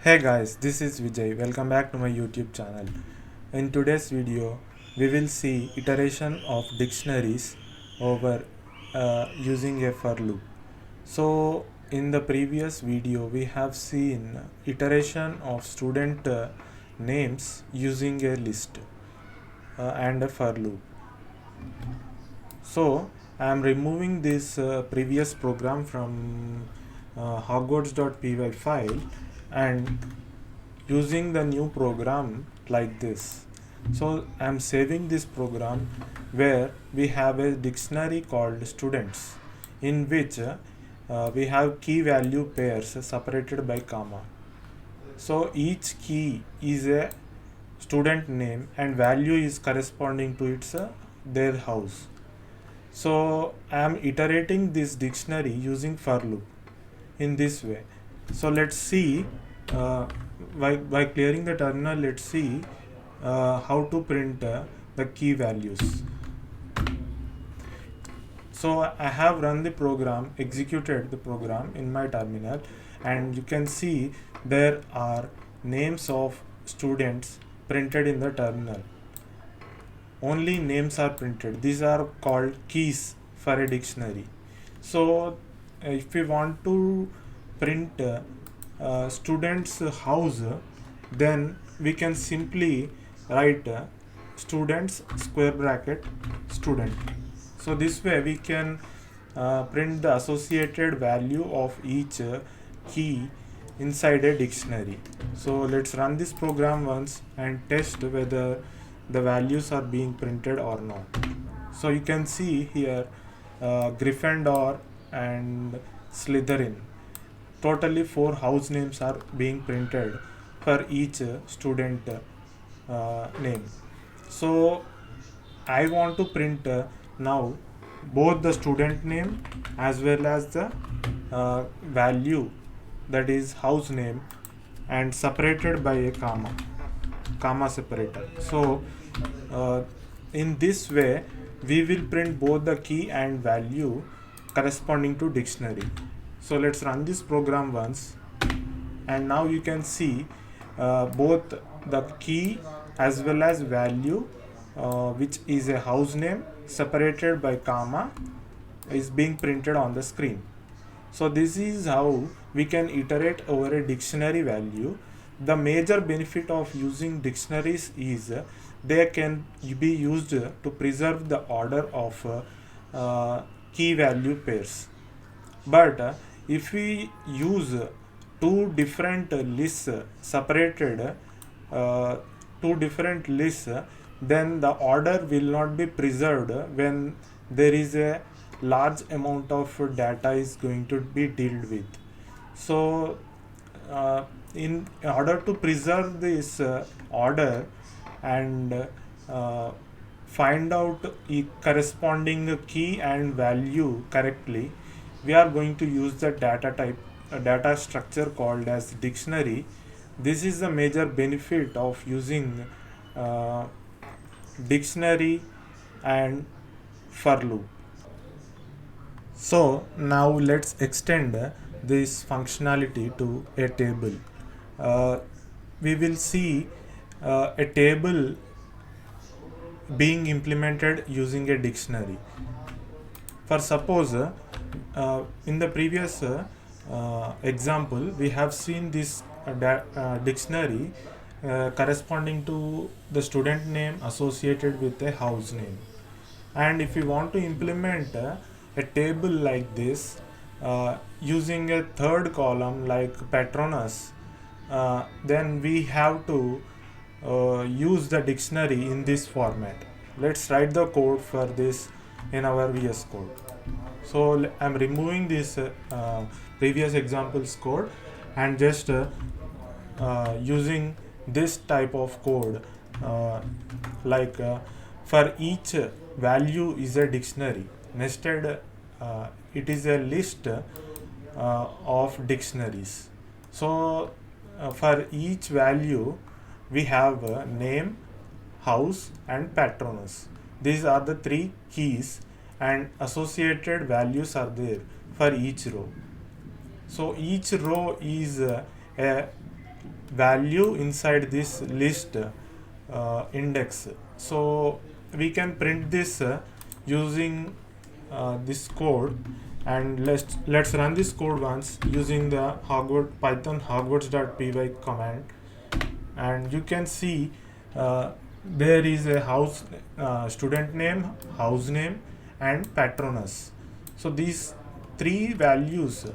Hey guys, this is Vijay. Welcome back to my YouTube channel. In today's video, we will see iteration of dictionaries over using a for loop. So, in the previous video, we have seen iteration of student names using a list and a for loop. So, I am removing this previous program from hogwarts.py file and using the new program like this. So I'm saving this program where we have a dictionary called students, in which we have key value pairs separated by comma. So each key is a student name and value is corresponding to its their house. So I am iterating this dictionary using for loop in this way. So let's see uh, by clearing the terminal. Let's see how to print the key values. So I have run the program, executed the program in my terminal, and you can see there are names of students printed in the terminal. Only names are printed. These are called keys for a dictionary. So if we want to print student's house, then we can simply write students square bracket student. So this way we can print the associated value of each key inside a dictionary. So let's run this program once and test whether the values are being printed or not. So you can see here Gryffindor and Slytherin. Totally 4 house names are being printed for each student name. So I want to print now both the student name as well as the value, that is house name, and separated by a comma separator. So in this way we will print both the key and value corresponding to dictionary. So let's run this program once, and now you can see both the key as well as value, which is a house name separated by comma, is being printed on the screen. So this is how we can iterate over a dictionary value. The major benefit of using dictionaries is they can be used to preserve the order of key value pairs. But if we use two different lists separated, two different lists, then the order will not be preserved when there is a large amount of data is going to be dealt with. So in order to preserve this order and find out corresponding key and value correctly, we are going to use the data type, data structure called as dictionary. This is the major benefit of using uh, dictionary and for loop. So now let's extend this functionality to a table. We will see a table being implemented using a dictionary. For suppose in the previous example we have seen this dictionary corresponding to the student name associated with a house name, and if we want to implement a table like this using a third column like patronus, then we have to use the dictionary in this format. Let's write the code for this in our VS Code. So I'm removing this previous examples code and just using this type of code, like for each value is a dictionary nested, it is a list of dictionaries. So for each value we have name, house and patronus. These are the three keys and associated values are there for each row. So each row is a value inside this list index. So we can print this using this code, and let's run this code once using the python hogwarts.py command. And you can see there is a house student name, house name, and patronus. So these three values,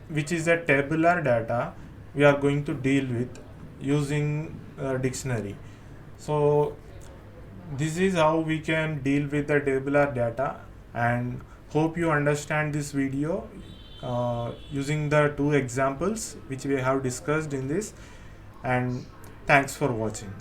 which is a tabular data, we are going to deal with using dictionary. So this is how we can deal with the tabular data, and hope you understand this video using the two examples which we have discussed in this. And thanks for watching.